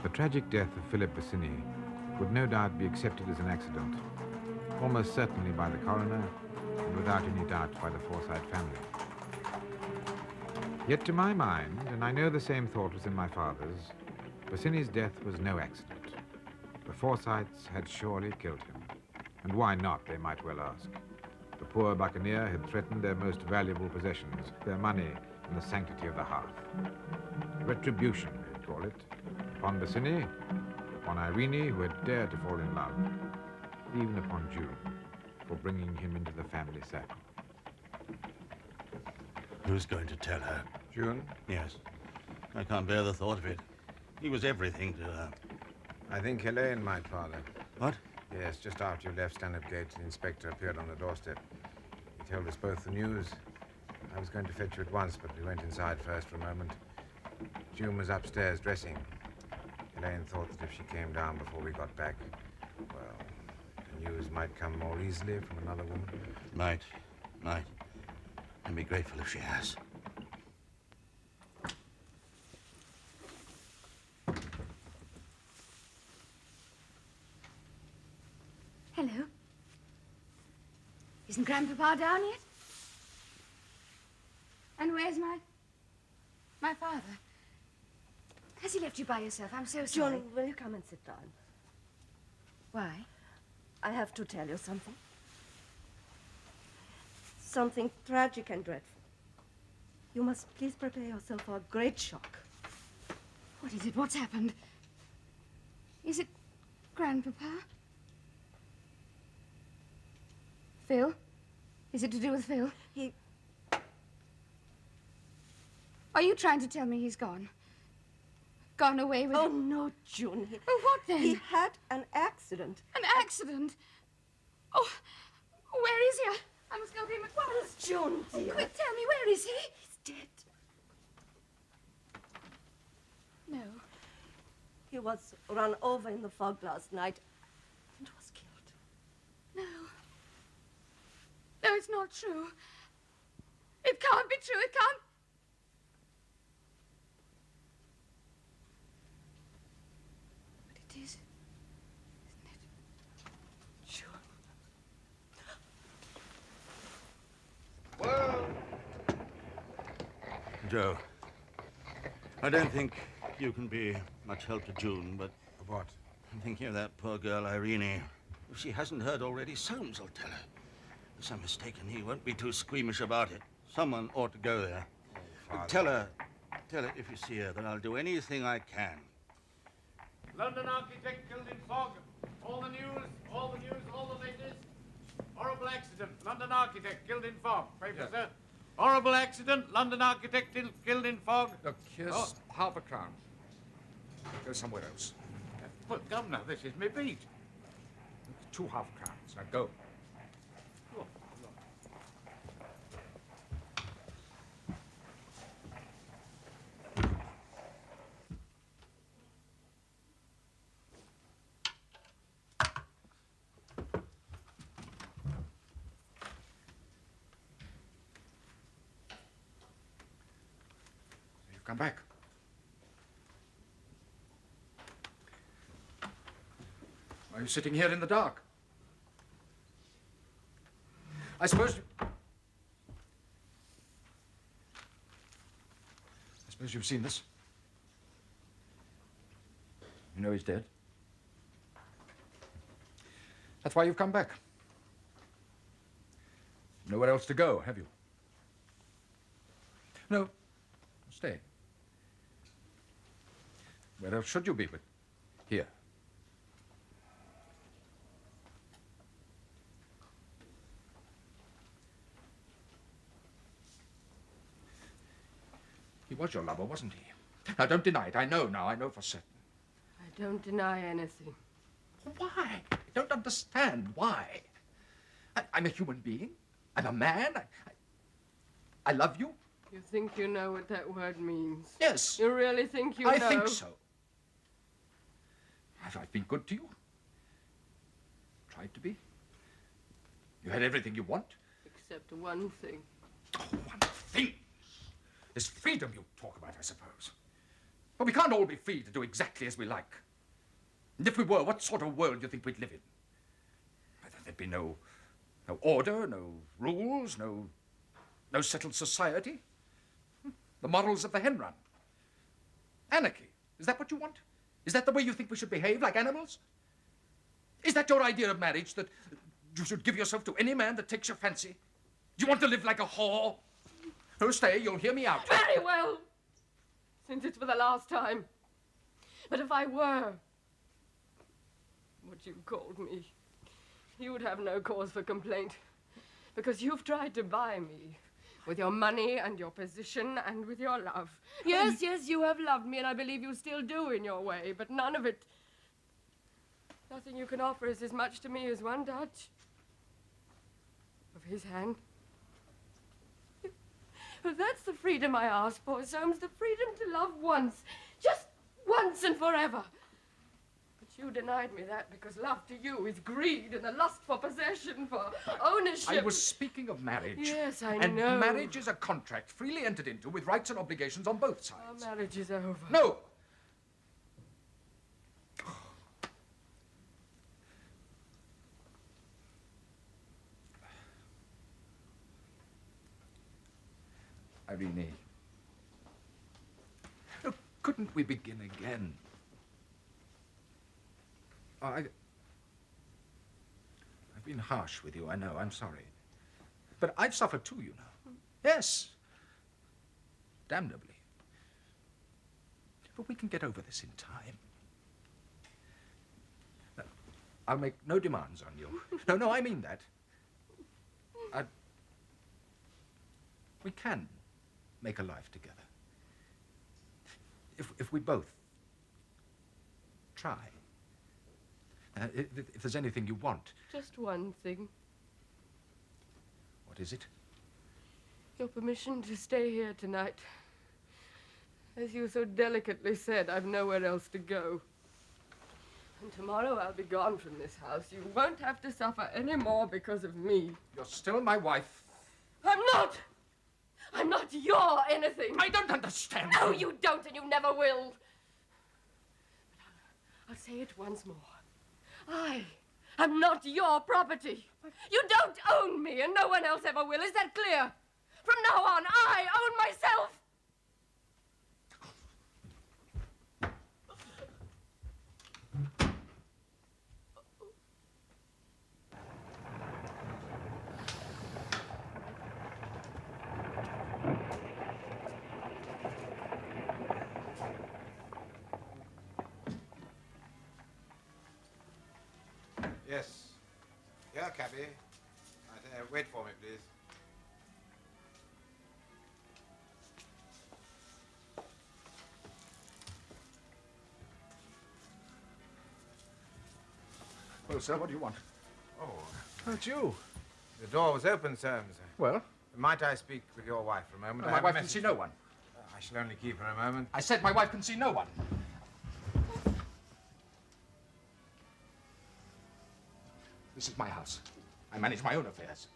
The tragic death of Philip Bassini would no doubt be accepted as an accident, almost certainly by the coroner, and without any doubt by the Forsyte family. Yet to my mind, and I know the same thought was in my father's, Bassini's death was no accident. The Forsytes had surely killed him. And why not, they might well ask. The poor buccaneer had threatened their most valuable possessions, their money and the sanctity of the hearth. Retribution, they'd call it, upon Bassini, upon Irene, who had dared to fall in love, even upon June, for bringing him into the family circle. Who's going to tell her? June? Yes. I can't bear the thought of it. He was everything to her. I think Helene might, Father. What? Yes, just after you left Stanhope Gate, the inspector appeared on the doorstep. He told us both the news. I was going to fetch you at once, but we went inside first for a moment. June was upstairs dressing. Helene thought that if she came down before we got back, well, the news might come more easily from another woman. Might. And be grateful if she has. Hello. Isn't Grandpapa down yet? And where's my father? Has he left you by yourself? I'm so sorry. John, will you come and sit down? Why? I have to tell you something. Something tragic and dreadful. You must please prepare yourself for a great shock. What is it? What's happened? Is it Grandpapa? Phil? Is it to do with Phil? Are you trying to tell me he's gone? Gone away with... Oh, no, June. Oh, what then? He had an accident. An accident? Oh, where is he? I must go to him at once. June, dear. Quick, tell me, where is he? He's dead. No. He was run over in the fog last night and was killed. No. No, it's not true. It can't be true. It can't... But it is, isn't it? Sure. Well... Joe, I don't think you can be much help to June, but... What? I'm thinking of that poor girl, Irene. If she hasn't heard already, Soames will tell her. Unless I'm mistaken, he won't be too squeamish about it. Someone ought to go there. Tell her if you see her that I'll do anything I can. London architect killed in fog. All the news, all the latest. Horrible accident. London architect killed in fog. Paper, sir. Horrible accident. London architect killed in fog. Look, here's half a crown. Go somewhere else. Well, Governor, this is me beat. 2 half crowns. Now go. Come back. Why are you sitting here in the dark? I suppose you've seen this. You know he's dead. That's why you've come back. Nowhere else to go, have you? No. Stay. Where else should you be but here? He was your lover, wasn't he? Now, don't deny it. I know now. I know for certain. I don't deny anything. Why? I don't understand. Why? I'm a human being. I'm a man. I love you. You think you know what that word means? Yes. You really think you know? I think so. I've been good to you. Tried to be. You had everything you want. Except one thing. Oh, one thing. This freedom you talk about, I suppose. But we can't all be free to do exactly as we like. And if we were, what sort of world do you think we'd live in? There'd be no order, no rules, no settled society. The morals of the hen run. Anarchy. Is that what you want? Is that the way you think we should behave, like animals? Is that your idea of marriage, that you should give yourself to any man that takes your fancy? Do you want to live like a whore? No, stay, you'll hear me out. Very well, since it's for the last time. But if I were what you called me, you would have no cause for complaint, because you've tried to buy me with your money and your position and with your love. Yes, you have loved me, and I believe you still do in your way, but none of it. Nothing you can offer is as much to me as one touch of his hand. Well, that's the freedom I ask for, Soames, the freedom to love once, just once and forever. But you denied me that because love to you is greed and a lust for possession, for ownership. I was speaking of marriage. Yes, I and know. And marriage is a contract freely entered into with rights and obligations on both sides. Our marriage is over. No! Irene, look, couldn't we begin again? I've been harsh with you, I know, I'm sorry. But I've suffered too, you know. Yes. Damnably. But we can get over this in time. Now, I'll make no demands on you. No, I mean that. We can make a life together. If we both try. If there's anything you want. Just one thing. What is it? Your permission to stay here tonight. As you so delicately said, I've nowhere else to go. And tomorrow I'll be gone from this house. You won't have to suffer any more because of me. You're still my wife. I'm not! I'm not your anything. I don't understand. No, you don't, and you never will. But I'll say it once more. I am not your property. You don't own me, and no one else ever will. Is that clear? From now on, I own myself. Yes. Yeah, cabby. Wait for me, please. Well, sir, what do you want? Oh, it's you. The door was open, Soames. Well? Might I speak with your wife for a moment? My wife can see no one. I shall only keep her a moment. I said my wife can see no one. This is my house. I manage my own affairs.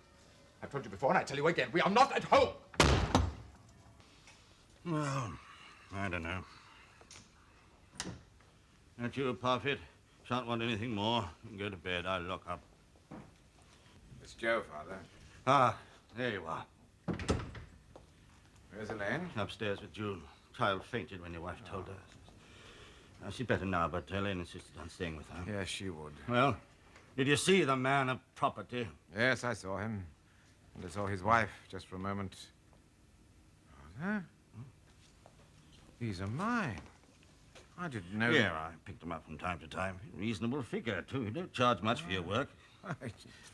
I've told you before, and I tell you again, we are not at home. Well, I don't know. Aren't you a parfit? Shan't want anything more. You can go to bed. I'll lock up. It's Joe, Father. Ah, there you are. Where's Elaine? Upstairs with June. Child fainted when your wife told her. She's better now, but Elaine insisted on staying with her. Yes, she would. Well, did you see the man of property? Yes, I saw him. And I saw his wife just for a moment. Father? These are mine. I didn't know. Yeah, I picked them up from time to time. Reasonable figure, too. You don't charge much for your work.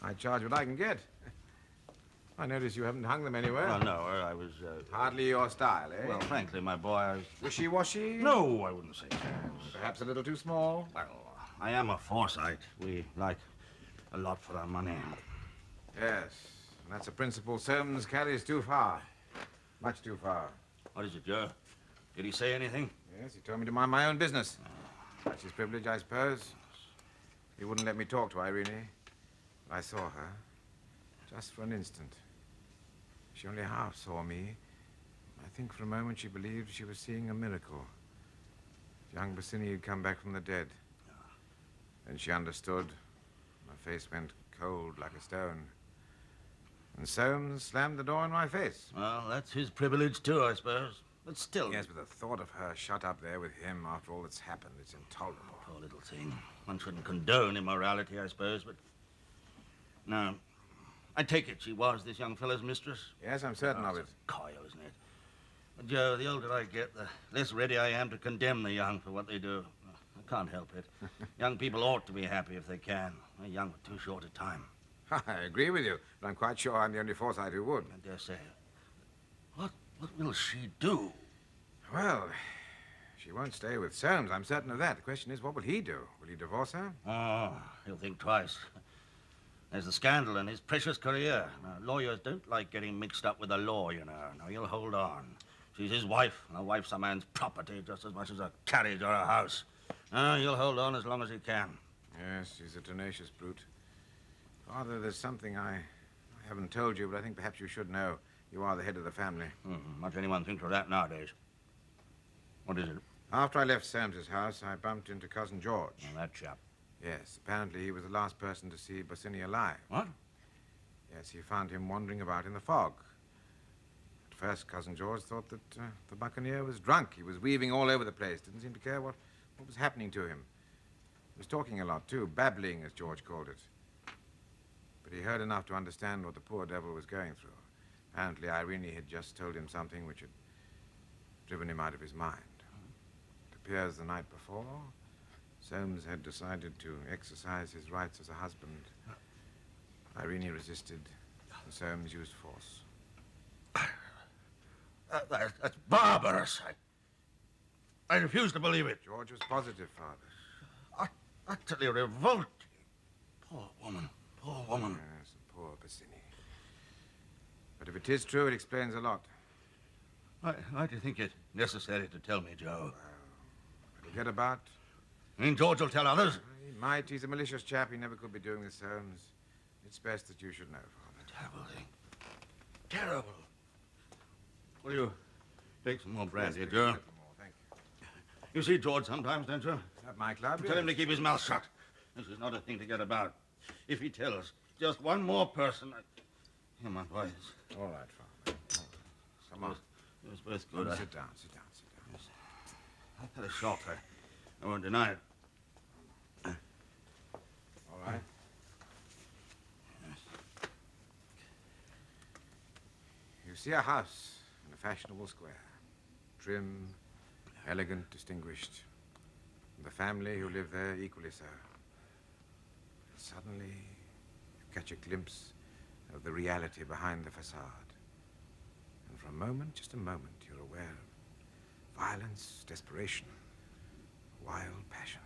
I charge what I can get. I notice you haven't hung them anywhere. Well, no, I was... Hardly your style, eh? Well, frankly, my boy, I was... Wishy-washy? No, I wouldn't say so. Perhaps a little too small? Well, I am a Forsyte. We like a lot for our money. Yes, and that's a principle Soames carries too far. Much too far. What is it, Joe? Did he say anything? Yes, he told me to mind my own business. That's his privilege, I suppose. He wouldn't let me talk to Irene. I saw her, just for an instant. She only half saw me. I think for a moment she believed she was seeing a miracle. Young Bassini had come back from the dead. Then she understood. Her face went cold like a stone. And Soames slammed the door in my face. Well, that's his privilege too, I suppose. But still... Yes, but the thought of her shut up there with him after all that's happened, it's intolerable. Poor little thing. One shouldn't condone immorality, I suppose, but... No. I take it she was this young fellow's mistress? Yes, I'm certain of it. It's a coil, isn't it? But, Joe, the older I get, the less ready I am to condemn the young for what they do. I can't help it. Young people ought to be happy if they can. They're young for too short a time. I agree with you, but I'm quite sure I'm the only Forsyte who would. I dare say. What will she do? Well, she won't stay with Soames, I'm certain of that. The question is, what will he do? Will he divorce her? Oh, he'll think twice. There's the scandal in his precious career. Now, lawyers don't like getting mixed up with the law, you know. Now, he'll hold on. She's his wife, and a wife's a man's property just as much as a carriage or a house. He'll hold on as long as he can. Yes, she's a tenacious brute. Father, there's something I haven't told you, but I think perhaps you should know. You are the head of the family. Much anyone thinks of that nowadays. What is it? After I left Soames's house, I bumped into Cousin George. Oh, that chap. Yes, apparently he was the last person to see Bassini alive. What? Yes, he found him wandering about in the fog. At first, Cousin George thought that the buccaneer was drunk. He was weaving all over the place, didn't seem to care what was happening to him. He was talking a lot, too, babbling, as George called it. But he heard enough to understand what the poor devil was going through. Apparently, Irene had just told him something which had driven him out of his mind. It appears the night before, Soames had decided to exercise his rights as a husband. Irene resisted, and Soames used force. That's barbarous. I refuse to believe it. George was positive, Father. Utterly revolting. Poor woman. Poor woman. Yes, poor Bassini. But if it is true, it explains a lot. Why do you think it's necessary to tell me, Joe? Forget about. I mean, George will tell others. He might. He's a malicious chap. He never could be doing this, Soames. It's best that you should know, Father. Terrible thing. Terrible. Will you take some more brandy, Yes, please, Joe? a little more, thank you. You see George sometimes, don't you? At my club, Tell him to keep his mouth shut. This is not a thing to get about. If he tells just one more person... Come on, boys. All right, Father. Come on. It was both good. Sit down, sit down, sit down. I've had a shock. I won't deny it. All right. You see a house in a fashionable square. Trim, elegant, distinguished. And the family who live there equally so. Suddenly, you catch a glimpse of the reality behind the facade. And for a moment, just a moment, you're aware of violence, desperation, wild passion.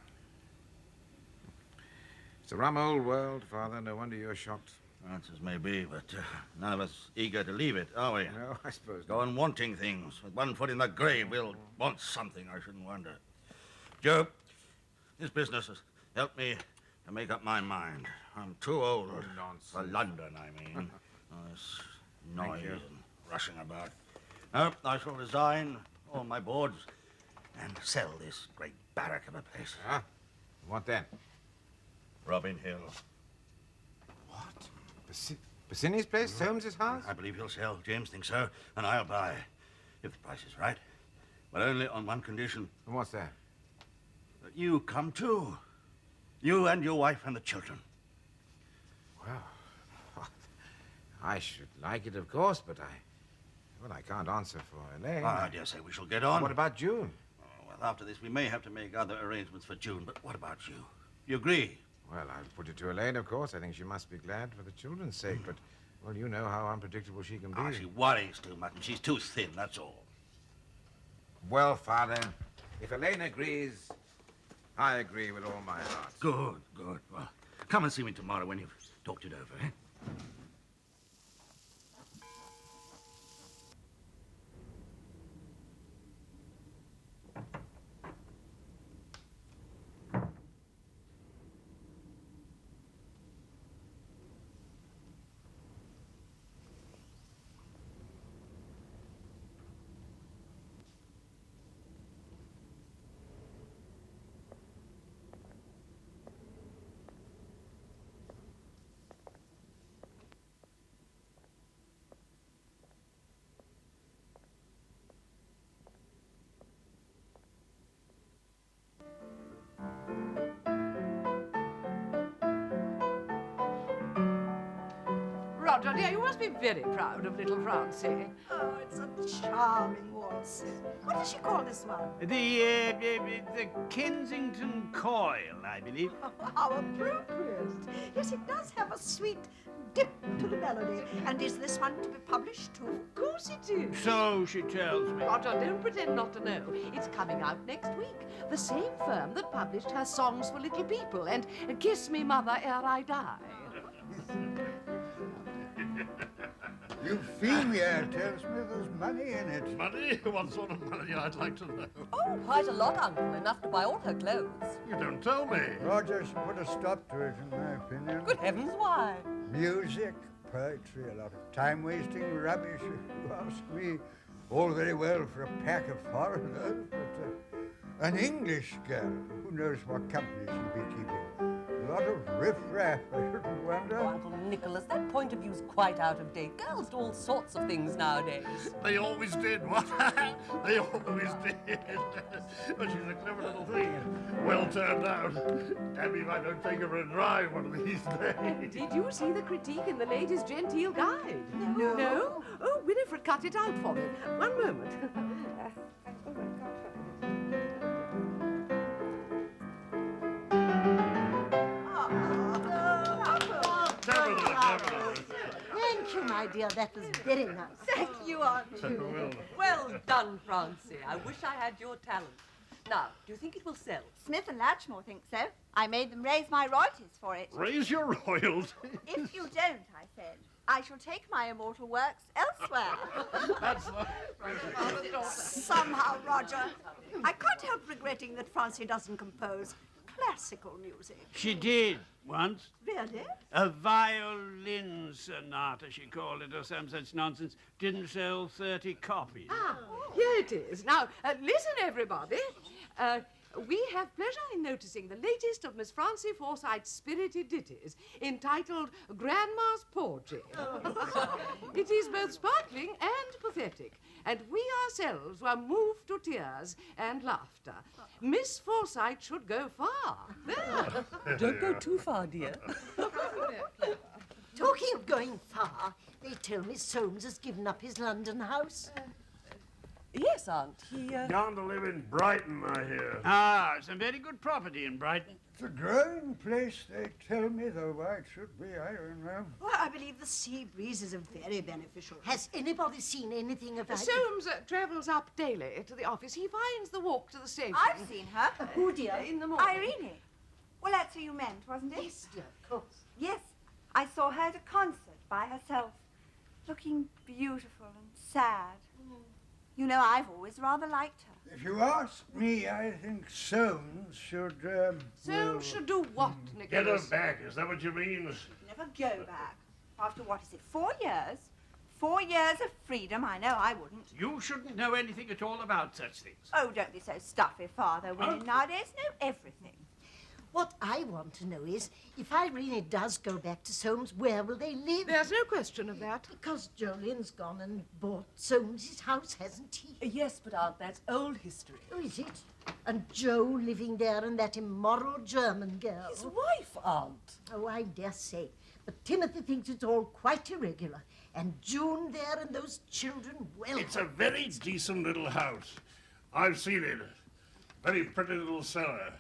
It's a rum old world, Father. No wonder you're shocked. That's as may be, but none of us eager to leave it, are we? No, I suppose Go on wanting things. With one foot in the grave, we'll want something, I shouldn't wonder. Joe, this business has helped me to make up my mind. I'm too old. Oh, nonsense. For London, I mean. All this noise you. and rushing about. No, I shall resign all my boards and sell this great barrack of a place. Huh? What then? Robin Hill. What? Bassini's place? Soames's house? I believe he'll sell. James thinks so, and I'll buy. If the price is right. But only on one condition. And what's that? That you come too. You and your wife and the children. Well, I should like it, of course, but I can't answer for Elaine. I dare say we shall get on. What about June? Oh, well, after this, we may have to make other arrangements for June. But what about you? You agree? Well, I'll put it to Elaine, of course. I think she must be glad for the children's sake, but, well, you know how unpredictable she can be. She worries too much, and she's too thin, that's all. Well, Father, if Elaine agrees, I agree with all my heart. Good, good. Well, come and see me tomorrow when you've talked it over, eh? Roger, dear, you must be very proud of little Francie. Oh, it's a charming waltz. What does she call this one? The Kensington Coil, I believe. How appropriate. Yes, it does have a sweet dip to the melody. And is this one to be published too? Of course it is. So she tells me. Roger, don't pretend not to know. It's coming out next week. The same firm that published her Songs for Little People and Kiss Me, Mother, Ere I Die. Euphemia tells me there's money in it. Money? What sort of money, I'd like to know? Oh, quite a lot, Uncle. Enough to buy all her clothes. You don't tell me. Roger should put a stop to it, in my opinion. Good heavens, why? Music, poetry, a lot of time-wasting rubbish, if you ask me. All very well for a pack of foreigners, but an English girl, who knows what company she'll be keeping. A lot of riff-raff, I shouldn't wonder. Oh, Uncle Nicholas, that point of view's quite out of date. Girls do all sorts of things nowadays. They always did, what? They always did. But she's a clever little thing. Well turned out. Damn me if I don't take her for a drive one of these days. Did you see the critique in the latest Genteel Guide? No. No? Oh, Winifred cut it out for me. One moment. Thank you, my dear. That was very nice. Thank you, Aunt Julie. Well done, Francie. I wish I had your talent. Now, do you think it will sell? Smith and Latchmore think so. I made them raise my royalties for it. Raise your royalties? If you don't, I said, I shall take my immortal works elsewhere. That's Somehow, Roger, I can't help regretting that Francie doesn't compose classical music. She did once. Really? A violin sonata, she called it, or some such nonsense. Didn't sell 30 copies. Ah, here it is. Now, listen, everybody. We have pleasure in noticing the latest of Miss Francie Forsyte's spirited ditties, entitled Grandma's Poetry. It is both sparkling and pathetic, and we ourselves were moved to tears and laughter. Miss Forsyte should go far. There. Don't go too far, dear. Talking of going far, they tell me Soames has given up his London house. Yes, Aunt. He, Gone to live in Brighton, I hear. Ah, some very good property in Brighton. It's a growing place, they tell me, though why it should be, I don't know. Well, I believe the sea breezes are very beneficial. Has anybody seen anything of that? Soames travels up daily to the office. He finds the walk to the station. I've seen her. Who, dear? In the morning. Irene. Well, that's who you meant, wasn't it? Yes, dear, of course. Yes. I saw her at a concert by herself, looking beautiful and sad. You know, I've always rather liked her. If you ask me, I think Soames should, Soames should do what, Nicholas? Get her back, is that what you mean? Never go back. After what is it, 4 years? 4 years of freedom, I know I wouldn't. You shouldn't know anything at all about such things. Oh, don't be so stuffy, Father. Women nowadays know everything. What I want to know is, if Irene does go back to Soames, where will they live? There's no question of that. Because Jolene's gone and bought Soames's house, hasn't he? yes, but Aunt, that's old history. Oh, is it? And Joe living there and that immoral German girl. His wife, Aunt. Oh, I dare say. But Timothy thinks it's all quite irregular. And June there and those children, well... It's a very decent little house. I've seen it. Very pretty little cellar.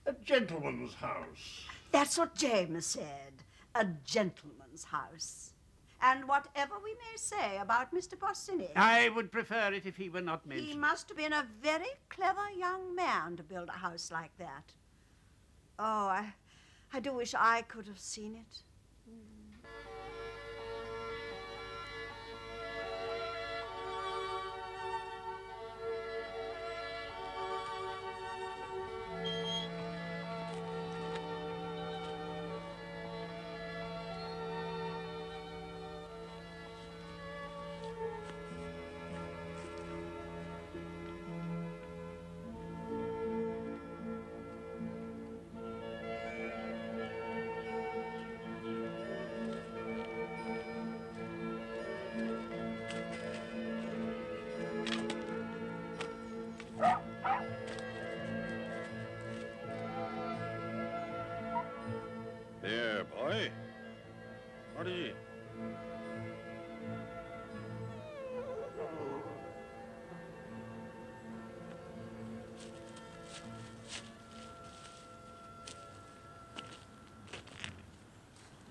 A gentleman's house. That's what James said. A gentleman's house. And whatever we may say about Mr. Bossini, I would prefer it if he were not mentioned. he must have been a very clever young man to build a house like that. Oh, I do wish I could have seen it.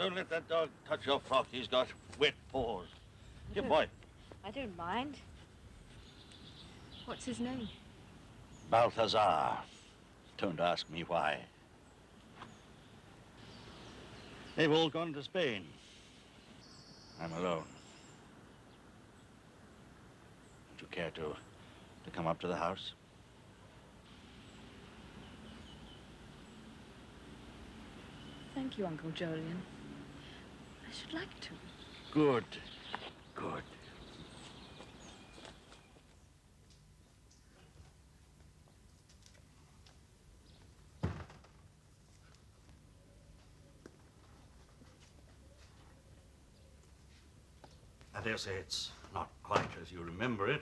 don't let that dog touch your frock. He's got wet paws. Here, boy. I don't mind. What's his name? Balthazar. Don't ask me why. They've all gone to Spain. I'm alone. Would you care to come up to the house? Thank you, Uncle Jolyon. I should like to. Good. Good. I dare say it's not quite as you remember it.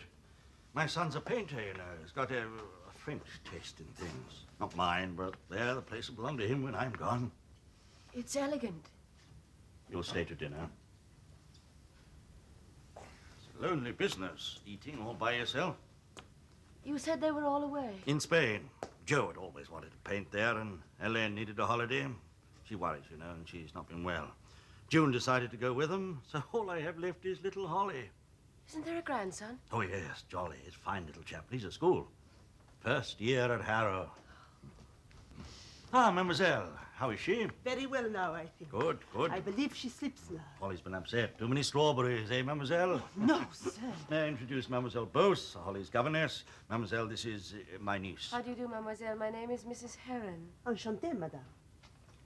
My son's a painter, you know. He's got a French taste in things. Not mine, but there, the place will belong to him when I'm gone. It's elegant. You'll stay to dinner. It's a lonely business, eating all by yourself. You said they were all away. In Spain. Joe had always wanted to paint there, and Elaine needed a holiday. She worries, you know, and she's not been well. June decided to go with them, so all I have left is little Holly. Isn't there a grandson? Oh, yes, Jolly. He's a fine little chap. He's at school. First year at Harrow. Ah, Mademoiselle. How is she? Very well now, I think. Good, good. I believe she sleeps now. Holly's been upset. Too many strawberries, eh, Mademoiselle? No, sir. May I introduce Mademoiselle Bose, Holly's governess. Mademoiselle, this is my niece. How do you do, mademoiselle? My name is Mrs. Heron. Enchantée, madame.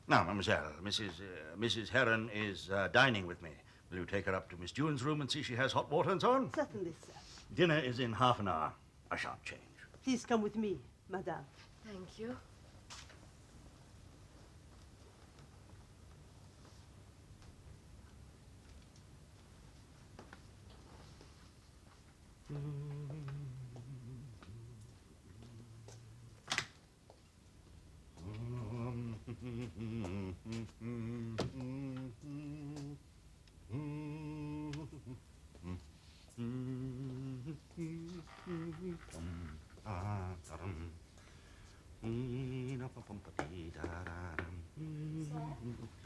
Now, Mademoiselle, Mrs. Heron is dining with me. Will you take her up to Miss June's room and see she has hot water and so on? Certainly, sir. Dinner is in half an hour. A sharp change. Please come with me, madame. Thank you.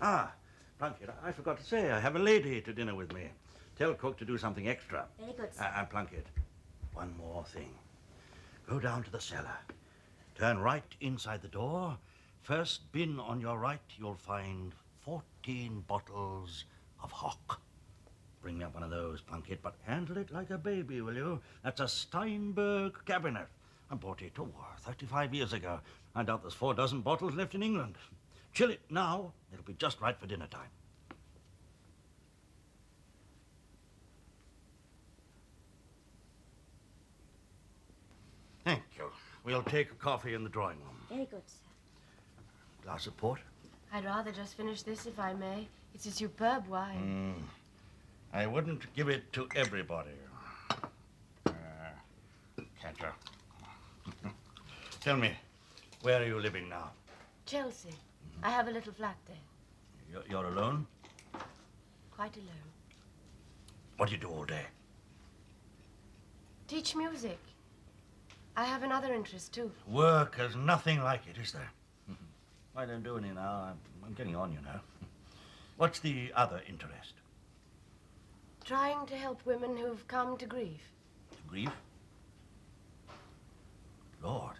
Ah, Plunkett, I forgot to say, I have a lady to dinner with me. Tell cook to do something extra. Very good, sir. And Plunkett, one more thing. Go down to the cellar. Turn right inside the door. First bin on your right, you'll find 14 bottles of hock. Bring me up one of those, Plunkett, but handle it like a baby, will you? That's a Steinberg cabinet. I bought it, 35 years ago. I doubt there's 4 dozen bottles left in England. Chill it now. It'll be just right for dinner time. Thank you. We'll take a coffee in the drawing room. Very good, sir. Glass of port? I'd rather just finish this, if I may. It's a superb wine. I wouldn't give it to everybody. Can't you? Tell me, where are you living now? Chelsea. I have a little flat there. You're alone? Quite alone. What do you do all day? Teach music. I have another interest, too. Work is nothing like it, is there? I don't do any now. I'm getting on, you know. What's the other interest? Trying to help women who've come to grief. To grief? Lord.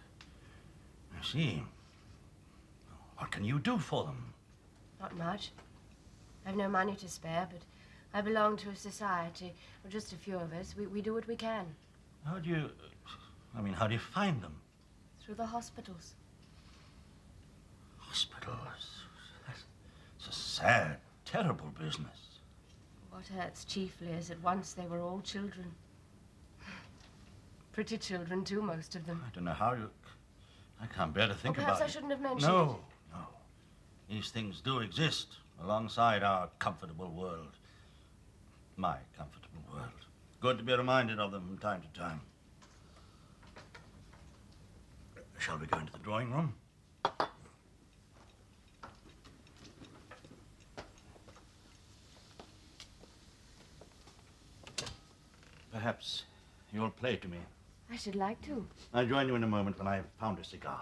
I see. What can you do for them? Not much. I've no money to spare, but I belong to a society. Well, just a few of us. We do what we can. How do you find them? Through the hospitals. Hospitals? It's a sad, terrible business. What hurts chiefly is that once they were all children. Pretty children, too, most of them. I don't know how you... I can't bear to think about it. Perhaps I shouldn't have mentioned it. No. These things do exist alongside our comfortable world. My comfortable world. Good to be reminded of them from time to time. Shall we go into the drawing room? Perhaps you'll play to me. I should like to. I'll join you in a moment when I've found a cigar.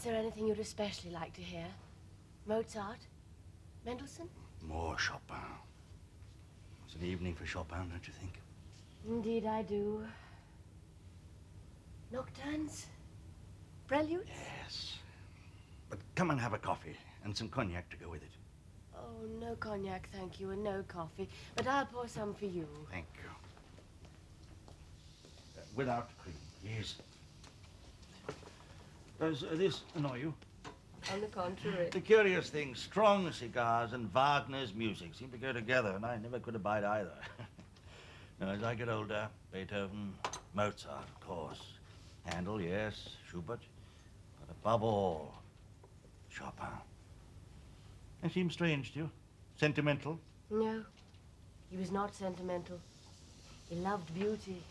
there anything you'd especially like to hear? Mozart? Mendelssohn? More Chopin. It's an evening for Chopin, don't you think? Indeed I do. Nocturnes? Preludes? Yes. But come and have a coffee and some cognac to go with it. Oh, no cognac, thank you, and no coffee. But I'll pour some for you. Thank you. Without cream, please. Does this annoy you? On the contrary. The curious thing, strong cigars and Wagner's music seem to go together, and I never could abide either. Now, as I get older, Beethoven, Mozart, of course. Handel, yes, Schubert, but above all, Chopin. That seems strange to you? Sentimental? No, he was not sentimental. He loved beauty.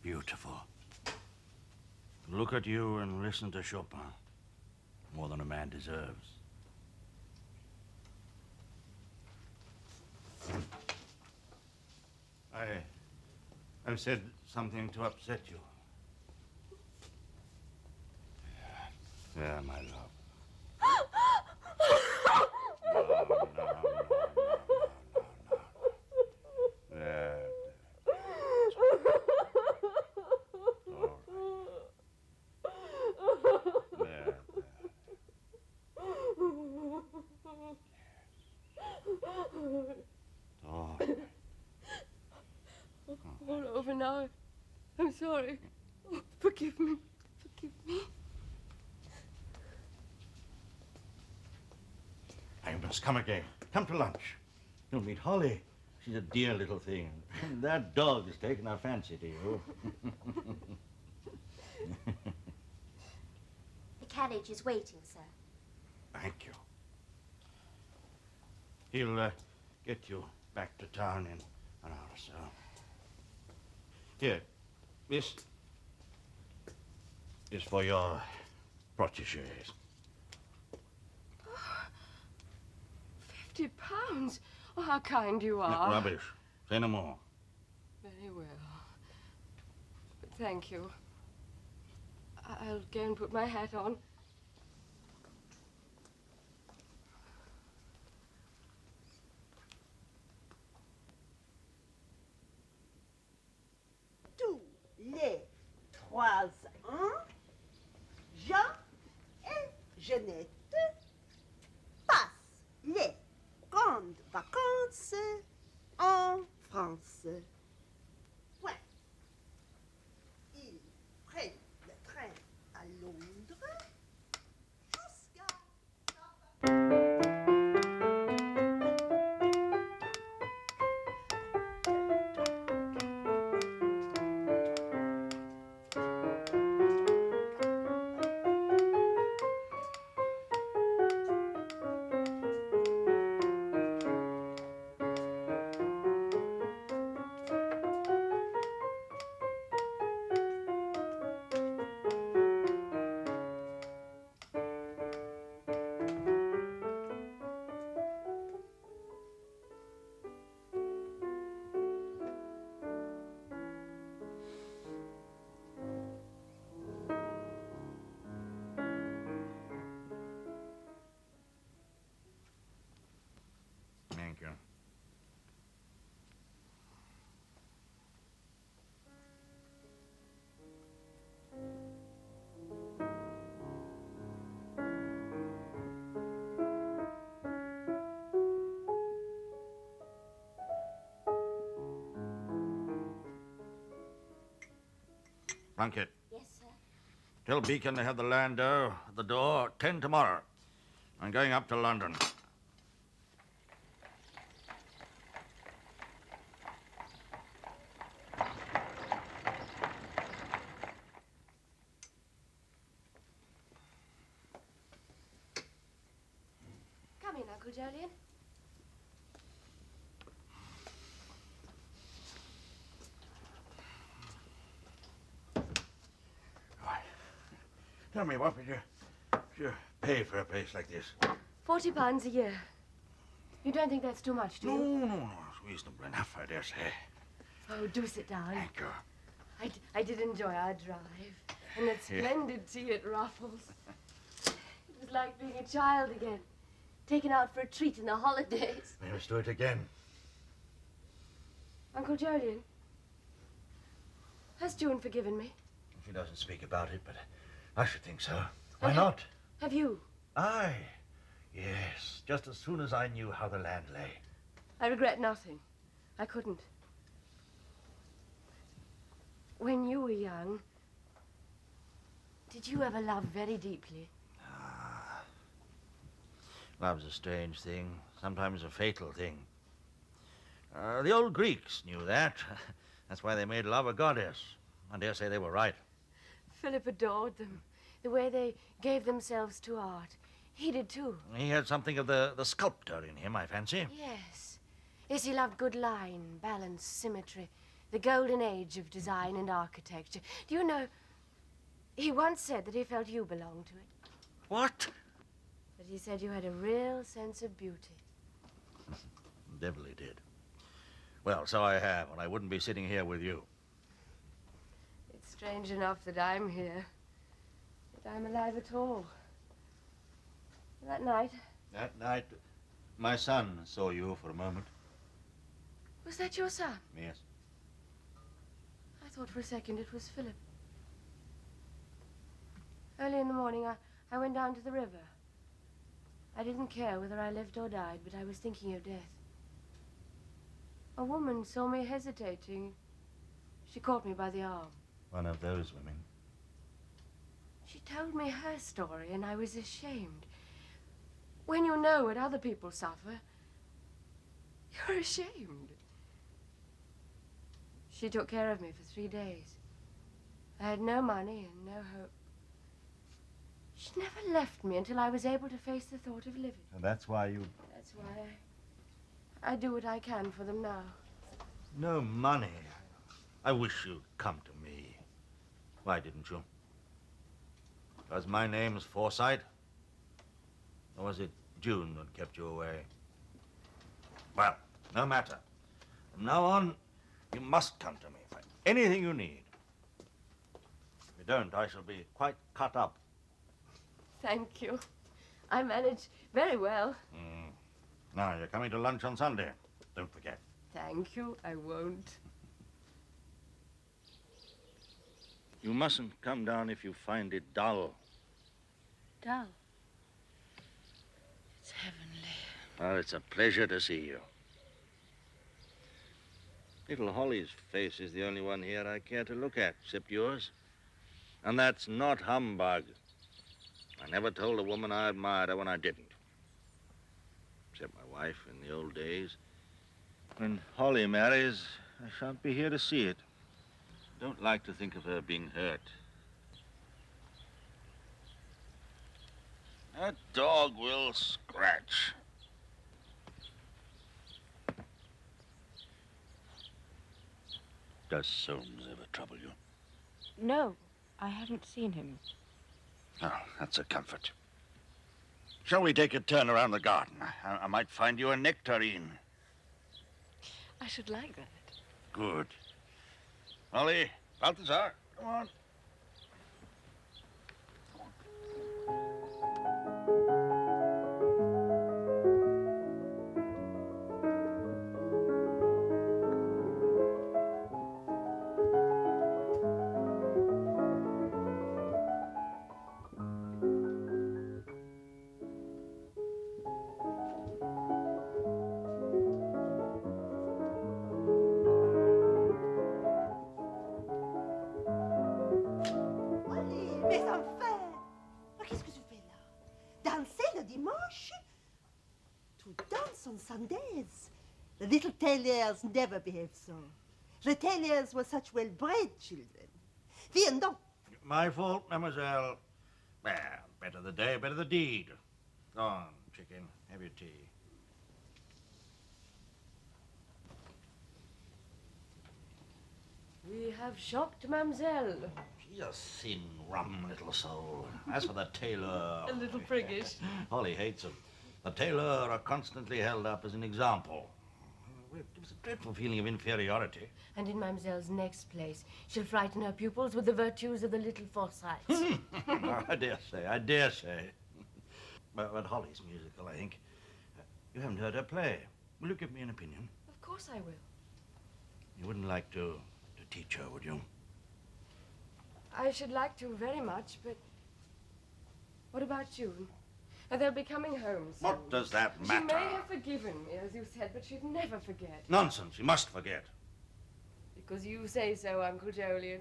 Beautiful. Look at you and listen to Chopin. More than a man deserves. I've said something to upset you. Yeah, my love. No. There. All over now. I'm sorry. Oh, forgive me. Forgive me. I must come again. Come to lunch. You'll meet Holly. She's a dear little thing. That dog has taken a fancy to you. The carriage is waiting, sir. Thank you. He'll get you back to town in an hour or so. Here, this is for your protégés. £50? Oh, how kind you No, are. rubbish. Say no more. Very well. But thank you. I'll go and put my hat on. Tous les 3 ans, Jean et Jeannette passent les grandes vacances en France. Point. Ils prennent le train à Londres Plunkett. Yes, sir. Tell Beacon to have the landau at the door at 10 tomorrow. I'm going up to London. Come in, Uncle Jolyon. Tell me, what would you pay for a place like this? £40 a year. You don't think that's too much, do you? No. It's reasonable enough, I dare say. Oh, do sit down. Thank you. I did enjoy our drive. And that splendid tea at Ruffles. It was like being a child again. Taken out for a treat in the holidays. We must do it again. Uncle Jolyon, has June forgiven me? She doesn't speak about it, but I should think so. Why not? Have you? Aye. Yes, just as soon as I knew how the land lay. I regret nothing. I couldn't. When you were young, did you ever love very deeply? Love's a strange thing, sometimes a fatal thing. The old Greeks knew that. That's why they made love a goddess. I dare say they were right. Philip adored them. The way they gave themselves to art. He did too. He had something of the sculptor in him, I fancy. Yes. Yes, he loved good line, balance, symmetry. The golden age of design and architecture. Do you know, he once said that he felt you belonged to it. What? But he said you had a real sense of beauty. Devil he did. Well, so I have, and I wouldn't be sitting here with you. It's strange enough that I'm here. That I'm alive at all. That night, my son saw you for a moment. Was that your son? Yes. I thought for a second it was Philip. Early in the morning, I went down to the river. I didn't care whether I lived or died, but I was thinking of death. A woman saw me hesitating. She caught me by the arm. One of those women. She told me her story, and I was ashamed. When you know what other people suffer, you're ashamed. She took care of me for 3 days. I had no money and no hope. She never left me until I was able to face the thought of living. And that's why you... That's why I do what I can for them now. No money. I wish you'd come to me. Why didn't you? Because my name's Forsyte? Or was it June that kept you away? Well, no matter. From now on, you must come to me for anything you need. If you don't, I shall be quite cut up. Thank you. I manage very well. Now, you're coming to lunch on Sunday. Don't forget. Thank you. I won't. You mustn't come down if you find it dull. Dull? It's heavenly. Well, it's a pleasure to see you. Little Holly's face is the only one here I care to look at, except yours. And that's not humbug. I never told a woman I admired her when I didn't. Except my wife in the old days. When Holly marries, I shan't be here to see it. Don't like to think of her being hurt. That dog will scratch. Does Soames ever trouble you? No, I haven't seen him. Oh, that's a comfort. Shall we take a turn around the garden? I might find you a nectarine. I should like that. Good. Holly, Balthazar, come on. wish to dance on Sundays. The little tailors never behaved so. The tailors were such well-bred children. Viens donc. My fault, mademoiselle. Well, better the day, better the deed. Go on, chicken, have your tea. We have shocked Mademoiselle. She's a thin, rum little soul. As for the tailor... A little priggish. Holly hates him. The tailor are constantly held up as an example. It gives a dreadful feeling of inferiority. And in Mademoiselle's next place, she'll frighten her pupils with the virtues of the little Forsytes. I dare say. But Holly's musical, I think. You haven't heard her play. Will you give me an opinion? Of course I will. You wouldn't like to teach her, would you? I should like to very much, but what about you? They'll be coming home soon. What does that matter? She may have forgiven me, as you said, but she'd never forget. Nonsense. You must forget. Because you say so, Uncle Jolyon.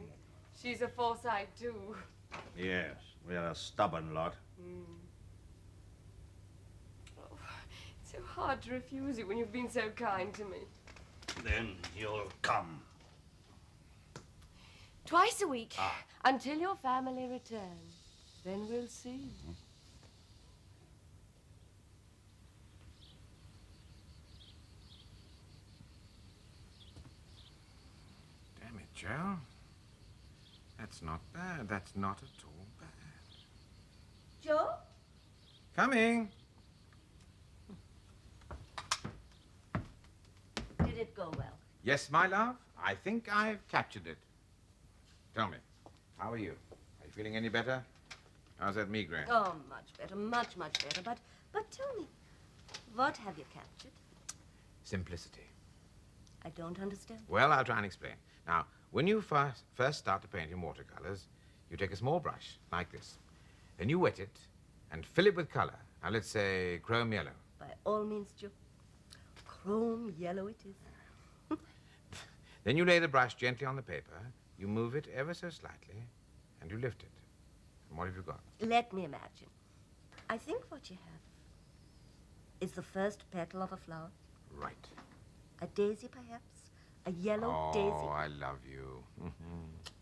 She's a Forsyte, too. Yes, we are a stubborn lot. Oh, it's so hard to refuse you when you've been so kind to me. Then you'll come. Twice a week, until your family returns. Then we'll see. Damn it, Joe. That's not bad. That's not at all bad. Joe? Coming. Did it go well? Yes, my love. I think I've captured it. Tell me, how are you? Are you feeling any better? How's that migraine? Oh, much better, much better. But tell me, what have you captured? Simplicity. I don't understand. Well, I'll try and explain. Now, when you first start to paint in watercolors, you take a small brush, like this. Then you wet it and fill it with color. Now, let's say chrome yellow. By all means, Joe. Chrome yellow it is. Then you lay the brush gently on the paper, you move it ever so slightly, and you lift it. And what have you got? Let me imagine. I think what you have is the first petal of a flower. Right. A daisy, perhaps? A yellow daisy? Oh, I love you.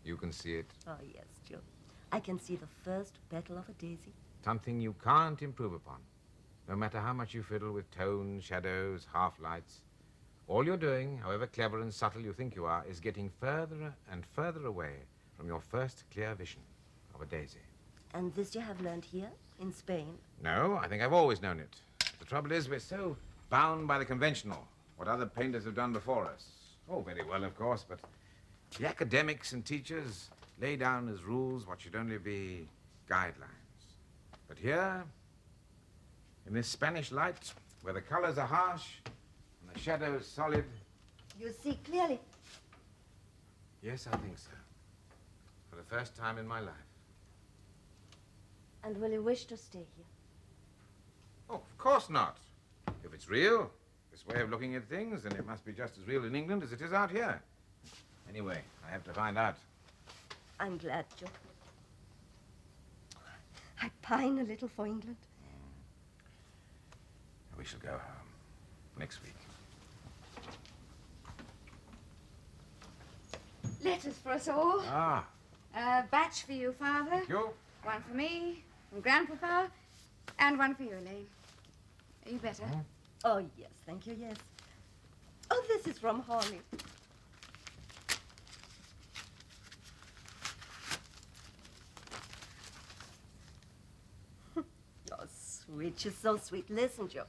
You can see it. Oh, yes, Joe. I can see the first petal of a daisy. Something you can't improve upon. No matter how much you fiddle with tones, shadows, half-lights, all you're doing, however clever and subtle you think you are, is getting further and further away from your first clear vision of a daisy. And this you have learned here, in Spain? No, I think I've always known it. The trouble is, we're so bound by the conventional, what other painters have done before us. Oh, very well, of course, but the academics and teachers lay down as rules what should only be guidelines. But here, in this Spanish light, where the colors are harsh and the shadows solid... You see clearly? Yes, I think so. For the first time in my life. And will you wish to stay here? Oh, of course not. If it's real, this way of looking at things, then it must be just as real in England as it is out here. Anyway, I have to find out. I'm glad, Joe. I pine a little for England. We shall go home next week. Letters for us all. Ah. A batch for you, Father. Thank you. One for me, from Grandpapa, and one for you, Elaine. Are you better? Oh, yes, thank you, yes. Oh, this is from Holly. Oh, sweet, she's so sweet. Listen, Joe.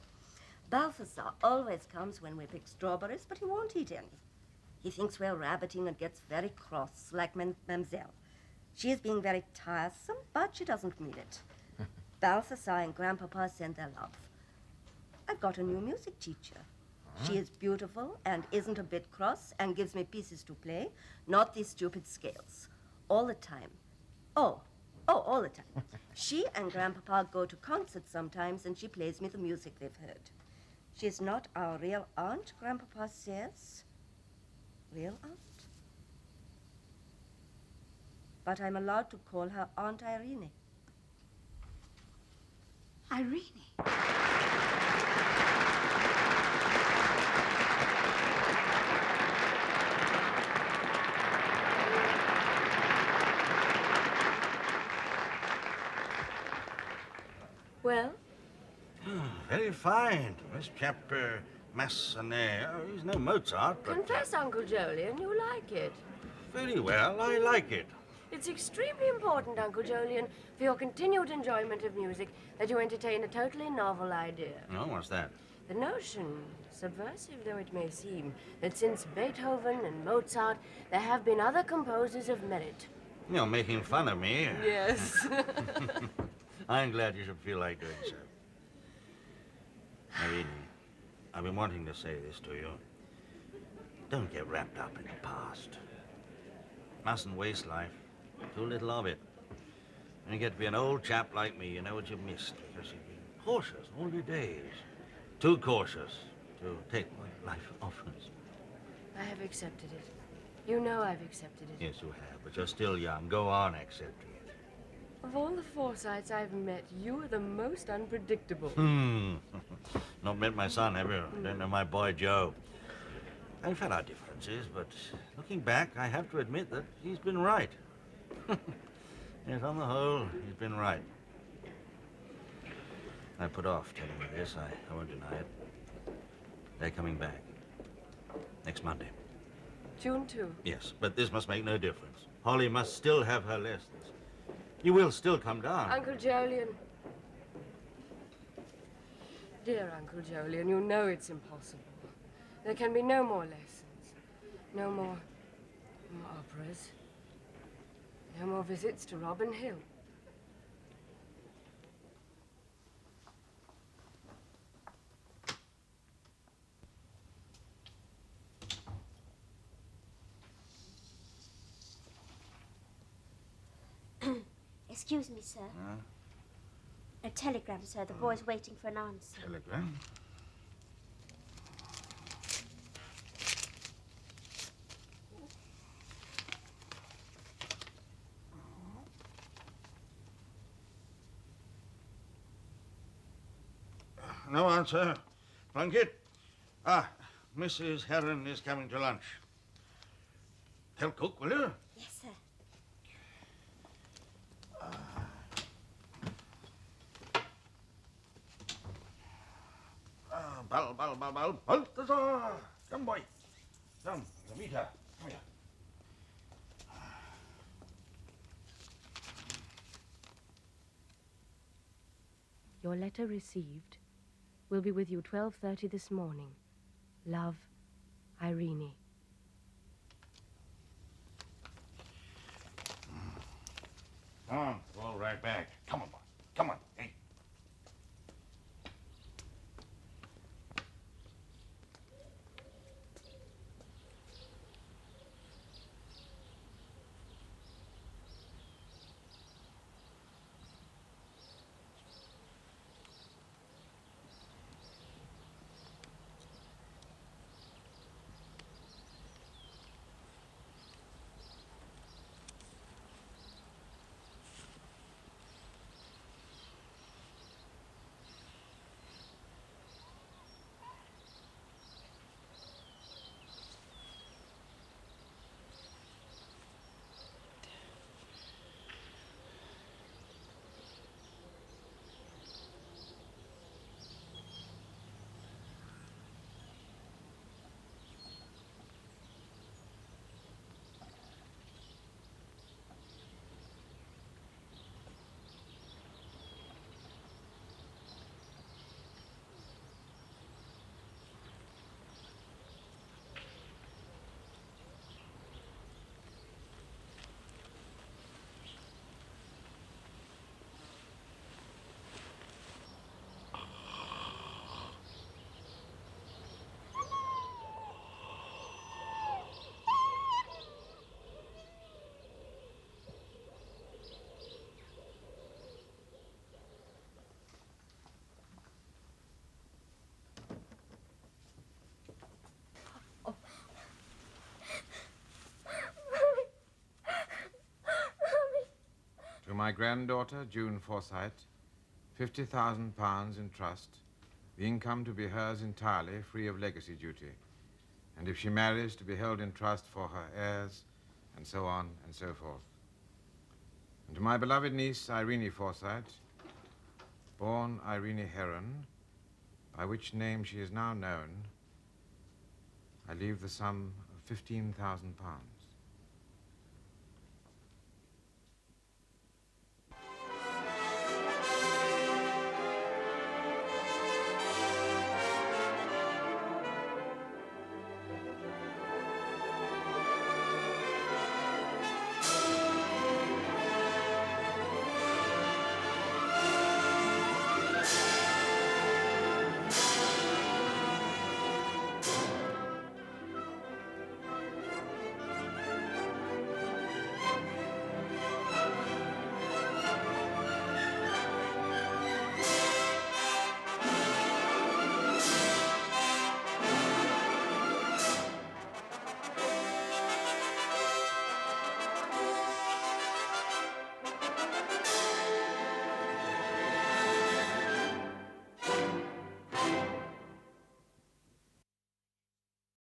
Balthazar always comes when we pick strawberries, but he won't eat any. He thinks we're rabbiting and gets very cross, like Mamselle. She is being very tiresome, but she doesn't mean it. Balthazar and Grandpapa send their love. I've got a new music teacher. She is beautiful and isn't a bit cross and gives me pieces to play, not these stupid scales. All the time. Oh, all the time. She and Grandpapa go to concerts sometimes and she plays me the music they've heard. She's not our real aunt, Grandpapa says. Real aunt? But I'm allowed to call her Aunt Irene. Irene? Well? Very fine. This chap, Massenet, he's no Mozart, but... Confess, Uncle Jolyon, you like it. Very well, I like it. It's extremely important, Uncle Jolyon, for your continued enjoyment of music, that you entertain a totally novel idea. Oh, what's that? The notion, subversive though it may seem, that since Beethoven and Mozart, there have been other composers of merit. You're making fun of me. Yes. I'm glad you should feel like doing so. Irene, I've been wanting to say this to you. Don't get wrapped up in the past. Mustn't waste life. Too little of it. When you get to be an old chap like me, you know what you've missed because you've been cautious all your days. Too cautious to take what life offers. I have accepted it. You know I've accepted it. Yes, you have, but you're still young. Go on accepting it. Of all the Forsytes I've met, you are the most unpredictable. Not met my son, have you? Don't know my boy Joe. I've had our differences, but looking back, I have to admit that he's been right. Yes, on the whole, he's been right. I put off telling you this. I won't deny it. They're coming back. Next Monday. June 2. Yes, but this must make no difference. Holly must still have her lessons. You will still come down. Uncle Jolyon. Dear Uncle Jolyon, you know it's impossible. There can be no more lessons. No more operas. No more visits to Robin Hill. Excuse me, sir. A telegram, sir. The boy's waiting for an answer. Telegram? No answer. Plunkett. Mrs. Heron is coming to lunch. Tell cook, will you? Yes, sir. Balthazar! Come, boy. Come, meet her. Come here. Your letter received. Will be with you 12:30 this morning. Love, Irene. Come on, roll right back. Come on, boy. Come on. Hey. To my granddaughter, June Forsyte, £50,000 in trust, the income to be hers entirely, free of legacy duty, and if she marries, to be held in trust for her heirs, and so on and so forth. And to my beloved niece, Irene Forsyte, born Irene Heron, by which name she is now known, I leave the sum of £15,000.